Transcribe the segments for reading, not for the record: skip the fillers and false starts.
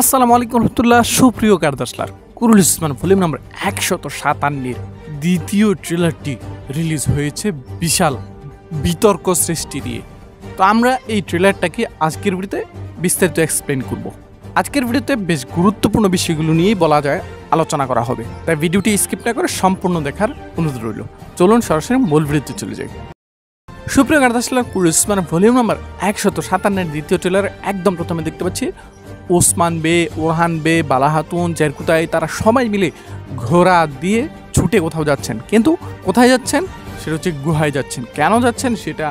আসসালামু আলাইকুম রহমতুল্লাহ। সুপ্রিয় কারদাসলার কুরুল ইসমান ভলিউম নম্বর 157 দ্বিতীয় ট্রেলারটি রিলিজ হয়েছে বিশাল বিতর্ক সৃষ্টি দিয়ে। তো আমরা এই ট্রেলারটাকে আজকের ভিডিওতে বিস্তারিত এক্সপ্লেন করব। আজকের ভিডিওতে বেশ গুরুত্বপূর্ণ বিষয়গুলো নিয়েই বলা যায় আলোচনা করা হবে, তাই ভিডিওটি স্কিপ না করে সম্পূর্ণ দেখার অনুরোধ রইল। চলুন সরাসরি মূল ভিডিওতে চলে যাই। সুপ্রিয় কারদাসলার কুরুল ইসমান ভলিউম নম্বর 157 দ্বিতীয় ট্রেলার একদম প্রথমে দেখতে পাচ্ছি ওসমান বে, ওরহান বে, বালাহাতুন, জেরকুতাই তারা সবাই মিলে ঘোড়া দিয়ে ছুটে কোথাও যাচ্ছেন। কিন্তু কোথায় যাচ্ছেন সেটা হচ্ছে গুহায় যাচ্ছেন। কেন যাচ্ছেন সেটা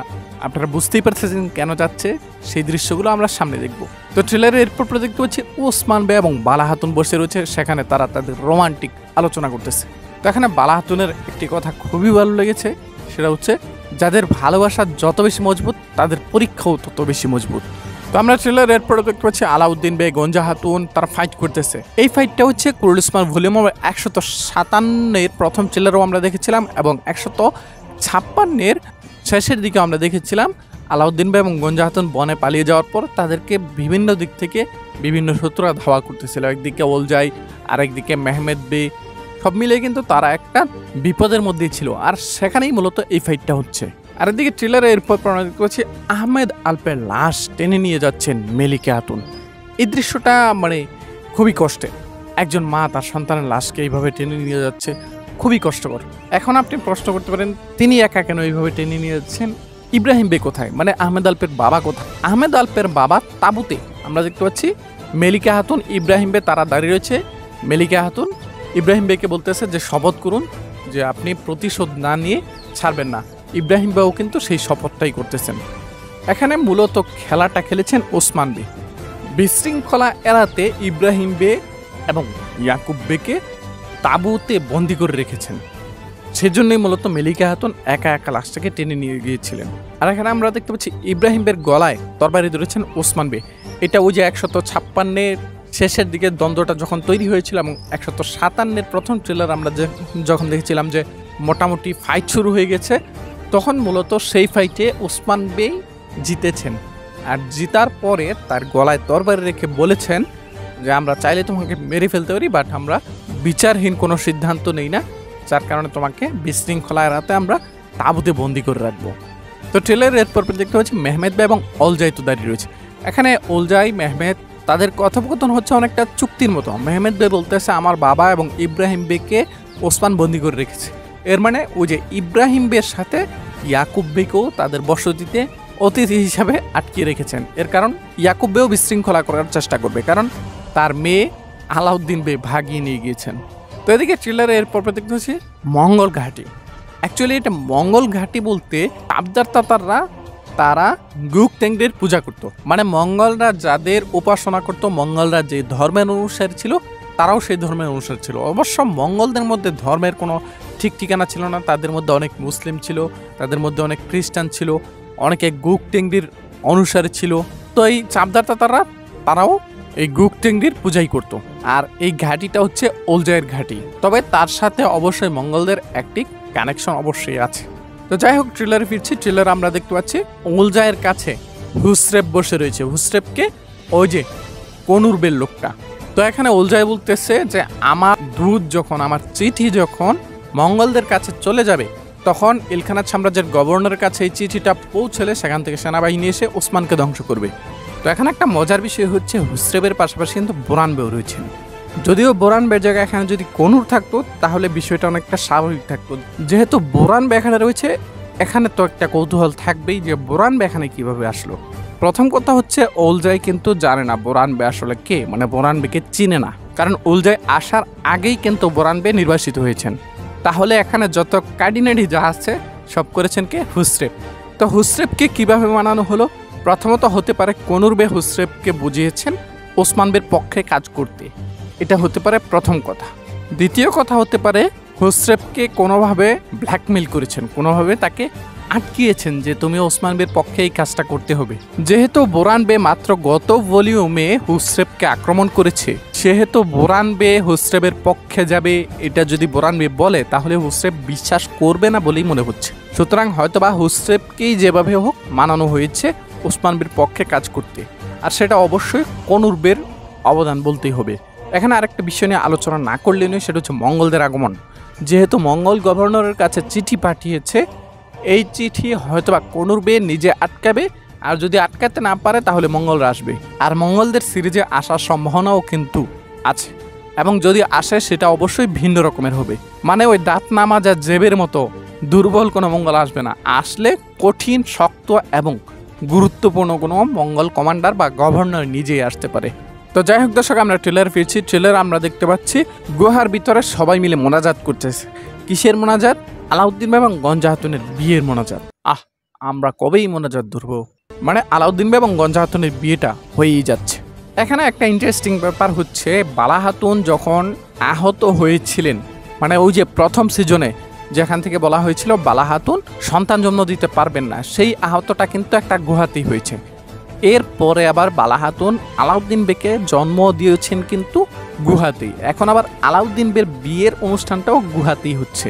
আপনারা বুঝতেই পারছেন কেন যাচ্ছে, সেই দৃশ্যগুলো আমরা সামনে দেখব। তো ট্রেলারে এরপর দেখতে পাচ্ছি ওসমান বে এবং বালাহাতুন বসে রয়েছে, সেখানে তারা তাদের রোমান্টিক আলোচনা করতেছে। তো এখানে বালাহাতুনের একটি কথা খুবই ভালো লেগেছে, সেটা হচ্ছে যাদের ভালোবাসা যত বেশি মজবুত তাদের পরীক্ষাও তত বেশি মজবুত। তো আমরা ট্রেলার এরপরে দেখতে পাচ্ছি আলাউদ্দিন বে, গঞ্জা হাতুন তারা ফাইট করতেছে। এই ফাইটটা হচ্ছে কুরুল ইসমান ভলিউম 157 প্রথম ট্রেলারও আমরা দেখেছিলাম এবং 156 শেষের দিকে আমরা দেখেছিলাম আলাউদ্দিন বে এবং গঞ্জা হাতুন বনে পালিয়ে যাওয়ার পর তাদেরকে বিভিন্ন দিক থেকে বিভিন্ন শত্রুরা ধাওয়া করতেছিল। একদিকে ওলজাই, আরেকদিকে মেহমেদ বে, সব মিলিয়ে কিন্তু তারা একটা বিপদের মধ্যেই ছিল, আর সেখানেই মূলত এই ফাইটটা হচ্ছে। আর এদিকে ট্রেলারে এরপর দেখতে পাচ্ছি আহমেদ আলপের লাশ টেনে নিয়ে যাচ্ছেন মেলিকা হাতুন। এই দৃশ্যটা খুবই কষ্টে, একজন মা তার সন্তানের লাশকে এইভাবে টেনে নিয়ে যাচ্ছে, খুবই কষ্টকর। এখন আপনি প্রশ্ন করতে পারেন তিনি একা কেন এইভাবে টেনে নিয়ে যাচ্ছেন, ইব্রাহিম বে কোথায়, আহমেদ আলপের বাবা কোথায়? আহমেদ আলপের বাবা তাঁবুতে। আমরা দেখতে পাচ্ছি মেলিকা হাতুন, ইব্রাহিম বে তারা দাঁড়িয়ে রয়েছে। মেলিকা হাতুন ইব্রাহিম বেকে বলতেছে যে শপথ করুন যে আপনি প্রতিশোধ না নিয়ে ছাড়বেন না। ইব্রাহিম বেও কিন্তু সেই শপথটাই করতেছেন। এখানে মূলত খেলাটা খেলেছেন ওসমান বে। বিশৃঙ্খলা এড়াতে ইব্রাহিম বে এবং ইয়াকুব বেকে তাঁবুতে বন্দি করে রেখেছেন, সেজন্যই মূলত মেলিকা হাতুন একা একা লাশটাকে টেনে নিয়ে গিয়েছিলেন। আর এখানে আমরা দেখতে পাচ্ছি ইব্রাহিম বের গলায় তরবারি ধরেছেন ওসমান বে। এটা ওই যে 156 শেষের দিকে দ্বন্দ্বটা যখন তৈরি হয়েছিল এবং 157 প্রথম ট্রেলার আমরা যখন দেখেছিলাম যে মোটামুটি ফাইট শুরু হয়ে গেছে, তখন মূলত সেই ফাইটে ওসমান বে জিতেছেন। আর জিতার পরে তার গলায় তরবারি রেখে বলেছেন যে আমরা চাইলে তোমাকে মেরে ফেলতে পারি, বাট আমরা বিচারহীন কোনো সিদ্ধান্ত নেই না, যার কারণে তোমাকে বিশৃঙ্খলা এড়াতে আমরা তাঁবুতে বন্দি করে রাখবো। তো ট্রেলারের এরপর দেখতে পাচ্ছি মেহমেদ বে এবং অলজাই তো দাঁড়িয়ে রয়েছে। এখানে অলজাই মেহমেদ তাদের কথোপকথন হচ্ছে অনেকটা চুক্তির মতো। মেহমেদ বে বলতেছে আমার বাবা এবং ইব্রাহিম বেকে ওসমান বন্দি করে রেখেছে, এর ওই যে ইব্রাহিম বের সাথে ইয়াকুব বেকেও তাদের বসতিতে অতিথি হিসাবে আটকিয়ে রেখেছেন। এর কারণ ইয়াকুব বেও বিশৃঙ্খলা করার চেষ্টা করবে, কারণ তার মেয়ে আলাউদ্দিন বে ভাগিয়ে নিয়ে গিয়েছেন। তো এদিকে ট্রেলারে এরপর দেখতে হচ্ছে মঙ্গল ঘাটি। অ্যাকচুয়ালি এটা মঙ্গল ঘাটি বলতে আবদার তাতাররা তারা গুক টেংদের পূজা করত, মঙ্গলরা যাদের উপাসনা করত, মঙ্গলরা যে ধর্মের অনুসারী ছিল তারাও সেই ধর্মের অনুসারী ছিল। অবশ্য মঙ্গলদের মধ্যে ধর্মের কোনো ঠিক ঠিকানা ছিল না, তাদের মধ্যে অনেক মুসলিম ছিল, তাদের মধ্যে অনেক খ্রিস্টান ছিল, অনেকে গুক টেংডির অনুসারী ছিল। তো এই চাপদার তাতাররা তারাও এই গুক টেংডির পূজাই করত। আর এই ঘাটিটা হচ্ছে ওলজাইয়ের ঘাটি, তবে তার সাথে অবশ্যই মঙ্গলদের একটি কানেকশন অবশ্যই আছে। তো যাই হোক, ট্রেলারে ফিরছি। ট্রেলার আমরা দেখতে পাচ্ছি ওলজাইয়ের কাছে হুসরেব বসে রয়েছে। হুসরেবকে ওই যে কনুরবের লোকটা। তো এখানে ওলজাই বলতেছে যে আমার দূত যখন, আমার চিঠি যখন মঙ্গলদের কাছে চলে যাবে, তখন ইলখানাত সাম্রাজ্যের গভর্নরের কাছে এই চিঠিটা পৌঁছলে সেখান থেকে সেনাবাহিনী এসে ওসমানকে ধ্বংস করবে। তো এখানে একটা মজার বিষয় হচ্ছে হুসরেবের পাশাপাশি কিন্তু বোরান বেও রয়েছেন। যদিও বোরান বের জায়গায় এখানে যদি কনুর থাকতো তাহলে বিষয়টা অনেকটা স্বাভাবিক থাকতো। যেহেতু বোরান বে এখানে রয়েছে, এখানে তো একটা কৌতূহল থাকবেই যে বোরান বে এখানে কিভাবে আসলো। প্রথম কথা হচ্ছে ওলজাই কিন্তু জানে না বোরান বে আসলে কে, বোরান বেকে চিনে না, কারণ ওলজাই আসার আগেই কিন্তু বোরান বে নির্বাসিত হয়েছেন। তাহলে এখানে যত কার্ডিনেডি যা আছে সব করেছেন কে? হুসরেব। তো হুসরেবকে কিভাবে মানানো হলো? প্রথমত হতে পারে কনুর বে হুসরেবকে বুঝিয়েছেন ওসমান বের পক্ষে কাজ করতে, এটা হতে পারে প্রথম কথা। দ্বিতীয় কথা হতে পারে হুসরেবকে কোনোভাবে ব্ল্যাকমেল করেছেন, কোনোভাবে তাকে আটকিয়েছেন যে তুমি ওসমান বের পক্ষে এই কাজটা করতে হবে। যেহেতু বোরান বে মাত্র গত ভলিউমে হুসরেবকে আক্রমণ করেছে, সেহেতু বোরান বে হুসরেবের পক্ষে যাবে এটা যদি বোরান বে বলে তাহলে হুসরেব বিশ্বাস করবে না বলেই মনে হচ্ছে। সুতরাং হয়তোবা হুসরেবকেই যেভাবে হোক মানানো হয়েছে ওসমান বের পক্ষে কাজ করতে, আর সেটা অবশ্যই কনুর বের অবদান বলতেই হবে। এখানে আরেকটা বিষয় নিয়ে আলোচনা না করলে নয়, সেটা হচ্ছে মঙ্গলদের আগমন। যেহেতু মঙ্গল গভর্নরের কাছে চিঠি পাঠিয়েছে, এই চিঠি হয়তোবা কনুর বে নিজে আটকাবে, আর যদি আটকাতে না পারে তাহলে মঙ্গলরা আসবে। আর মঙ্গলদের সিরিজে আসার সম্ভাবনাও কিন্তু আছে, এবং যদি আসে সেটা অবশ্যই ভিন্ন রকমের হবে। মানে ওই দাঁত নামাজা জেবের মতো দুর্বল কোনো মঙ্গল আসবে না, আসলে কঠিন, শক্ত এবং গুরুত্বপূর্ণ কোনো মঙ্গল কমান্ডার বা গভর্নর নিজেই আসতে পারে। তো যাই হোক দর্শক, আমরা ট্রেলার ফিরছি। ট্রেলার আমরা দেখতে পাচ্ছি গুহার ভিতরে সবাই মিলে মোনাজাত করতেছে। কিসের মোনাজাত? আলাউদ্দিন এবং গঞ্জা খাতুনের বিয়ের মোনাজাত। আমরা কবেই মোনাজাত ধরবো? মানে আলাউদ্দিন এবং গঞ্জা খাতুনের বিয়েটা হয়েই যাচ্ছে। এখানে একটা ইন্টারেস্টিং ব্যাপার হচ্ছে, বালা খাতুন যখন আহত হয়েছিলেন, মানে ওই যে প্রথম সিজনে যেখান থেকে বলা হয়েছিল বালা খাতুন সন্তান জন্ম দিতে পারবেন না, সেই আহতটা কিন্তু একটা গুহাতেই হয়েছে। এরপরে আবার বালা খাতুন আলাউদ্দিন বেকে জন্ম দিয়েছেন কিন্তু গুহাতেই। এখন আবার আলাউদ্দিন বের বিয়ের অনুষ্ঠানটাও গুহাতেই হচ্ছে।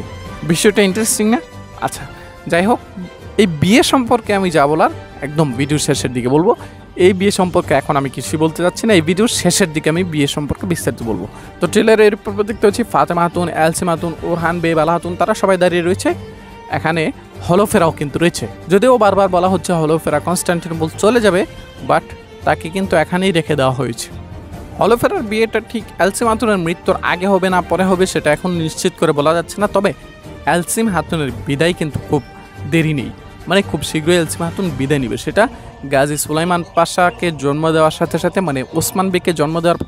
বিষয়টা ইন্টারেস্টিং না? আচ্ছা, যাই হোক, এই বিয়ে সম্পর্কে আমি যা বলার একদম ভিডিওর শেষের দিকে বলবো। এই বিয়ে সম্পর্কে এখন আমি কিছু বলতে যাচ্ছি না, এই ভিডিওর শেষের দিকে আমি বিয়ে সম্পর্কে বিস্তারিত বলবো। তো ট্রেলারের এরপর দেখতে হচ্ছে ফাতেমা খাতুন, এলসিমা খাতুন, ওরহান বে, বালা খাতুন, তারা সবাই দাঁড়িয়ে রয়েছে। এখানে হলোফেরাও কিন্তু রয়েছে, যদিও বারবার বলা হচ্ছে হলোফেরা কনস্টান্টিনোপল চলে যাবে, বাট তাকে কিন্তু এখানেই রেখে দেওয়া হয়েছে। হলোফেরার বিয়েটা ঠিক এলসিম খাতুনের মৃত্যুর আগে হবে না পরে হবে সেটা এখন নিশ্চিত করে বলা যাচ্ছে না, তবে এলসিম খাতুনের বিদায় কিন্তু খুব দেরি নেই, মানে খুব শীঘ্রই এলসিম খাতুন বিদায় নিবে। সেটা গাজী সুলাইমান পাশাকে জন্ম দেওয়ার সাথে সাথে, মানে ওসমান বেকে জন্ম দেওয়ার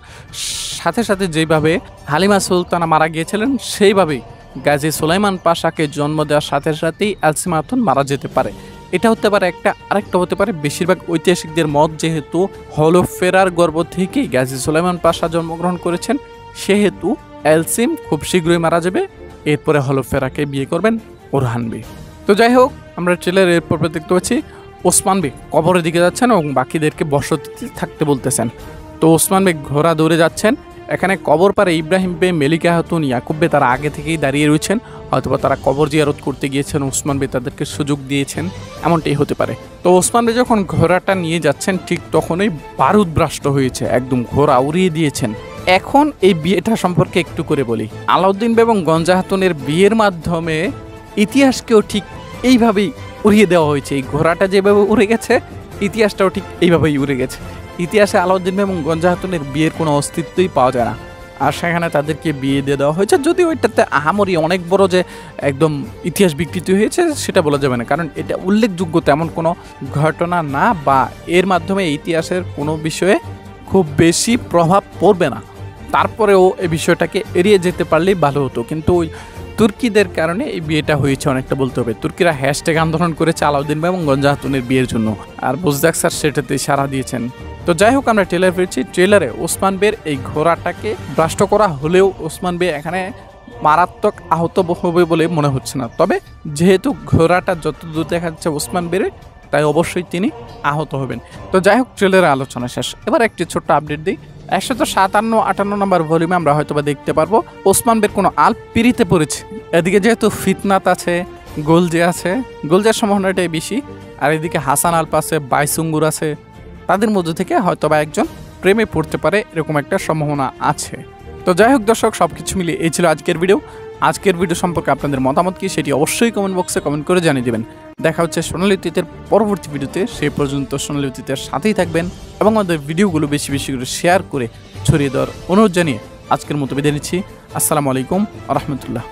সাথে সাথে যেভাবে হালিমা সুলতানা মারা গিয়েছিলেন, সেইভাবেই গাজী সুলাইমান পাশাকে জন্ম দেওয়ার সাথে সাথেই এলসিম খাতুন মারা যেতে পারে। এটা হতে পারে একটা, আরেকটা হতে পারে বেশিরভাগ ঐতিহাসিকদের মত, যেহেতু হলোফেরার গর্ভ থেকেই গাজী সুলাইমান পাশা জন্মগ্রহণ করেছেন, সেহেতু এলসিম খুব শীঘ্রই মারা যাবে, এরপরে হলোফেরাকে বিয়ে করবেন ওরহান বে। তো যাই হোক, আমরা ট্রেলার এরপর দেখতে পাচ্ছি ওসমান বে কবরের দিকে যাচ্ছেন এবং বাকিদেরকে বসতিতে থাকতে বলতেছেন। তো ওসমান বে ঘোড়া দৌড়ে যাচ্ছেন। এখানে কবর পারে ইব্রাহিম বে, মেলিকা খাতুন, ইয়াকুব বে তারা আগে থেকেই দাঁড়িয়ে রয়েছেন, হয়তোবা তারা কবর জিয়ারত করতে গিয়েছেন, ওসমান বে তাদেরকে সুযোগ দিয়েছেন, এমনটাই হতে পারে। তো ওসমান বে যখন ঘোড়াটা নিয়ে যাচ্ছেন, ঠিক তখনই বারুদ ব্রাষ্ট হয়েছে, একদম ঘোড়া উড়িয়ে দিয়েছেন। এখন এই বিয়েটা সম্পর্কে একটু করে বলি। আলাউদ্দিন বে এবং গঞ্জা খাতুনের বিয়ের মাধ্যমে ইতিহাসকেও ঠিক এইভাবেই উড়িয়ে দেওয়া হয়েছে। এই ঘোড়াটা যেভাবে উড়ে গেছে, ইতিহাসটাও ঠিক এইভাবেই উড়ে গেছে। ইতিহাসে আলাউদ্দিন এবং গঞ্জা খাতুনের বিয়ের কোনো অস্তিত্বই পাওয়া যায় না, আর সেখানে তাদেরকে বিয়ে দিয়ে দেওয়া হয়েছে। যদি ওইটাতে আহামরি অনেক বড় যে একদম ইতিহাস বিকৃতি হয়েছে সেটা বলা যাবে না, কারণ এটা উল্লেখযোগ্য তেমন কোনো ঘটনা না, বা এর মাধ্যমে ইতিহাসের কোনো বিষয়ে খুব বেশি প্রভাব পড়বে না। তারপরেও এই বিষয়টাকে এড়িয়ে যেতে পারলেই ভালো হতো, কিন্তু ওই তুর্কিদের কারণে এই বিয়েটা হয়েছে অনেকটা বলতে হবে। তুর্কিরা হ্যাশট্যাগ আন্দোলন করেছে আলাউদ্দিন এবং গঞ্জা খাতুনের বিয়ের জন্য, আর বুজদাক স্যার সেটাতে সাড়া দিয়েছেন। তো যাই হোক, আমরা ট্রেলার ফিরছি। ট্রেলারে ওসমান বের এই ঘোড়াটাকে ব্রাষ্ট করা হলেও ওসমান বে এখানে মারাত্মক আহত হবে বলে মনে হচ্ছে না, তবে যেহেতু ঘোড়াটা যতদূর দেখা যাচ্ছে ওসমান বেরে, তাই অবশ্যই তিনি আহত হবেন। তো যাই হোক, ট্রেলারের আলোচনা শেষ। এবার একটি ছোট্ট আপডেট দিই। 157-58 নম্বর ভলিউমে আমরা হয়তোবা দেখতে পারবো ওসমান বের কোনো আল পিড়িতে পড়েছে। এদিকে যেহেতু ফিতনাত আছে, গোলজে আছে, গোলজের সম্ভাবনাটাই বেশি, আর এদিকে হাসান আলপ আছে, বাইসুঙ্গুর আছে, তাদের মধ্যে থেকে হয়তোবা একজন প্রেমে পড়তে পারে, এরকম একটা সম্ভাবনা আছে। তো যাই হোক দর্শক, সব কিছু মিলিয়ে এই ছিল আজকের ভিডিও। আজকের ভিডিও সম্পর্কে আপনাদের মতামত কি সেটি অবশ্যই কমেন্ট বক্সে কমেন্ট করে জানিয়ে দেবেন। দেখা হচ্ছে সোনালী অতীতের পরবর্তী ভিডিওতে। সেই পর্যন্ত সোনালী অতীতের সাথেই থাকবেন এবং আমাদের ভিডিওগুলো বেশি বেশি করে শেয়ার করে ছড়িয়ে দেওয়ার অনুরোধ জানিয়ে আজকের মতো বিদায় নিচ্ছি। আসসালামু আলাইকুম ওয়া রাহমাতুল্লাহ।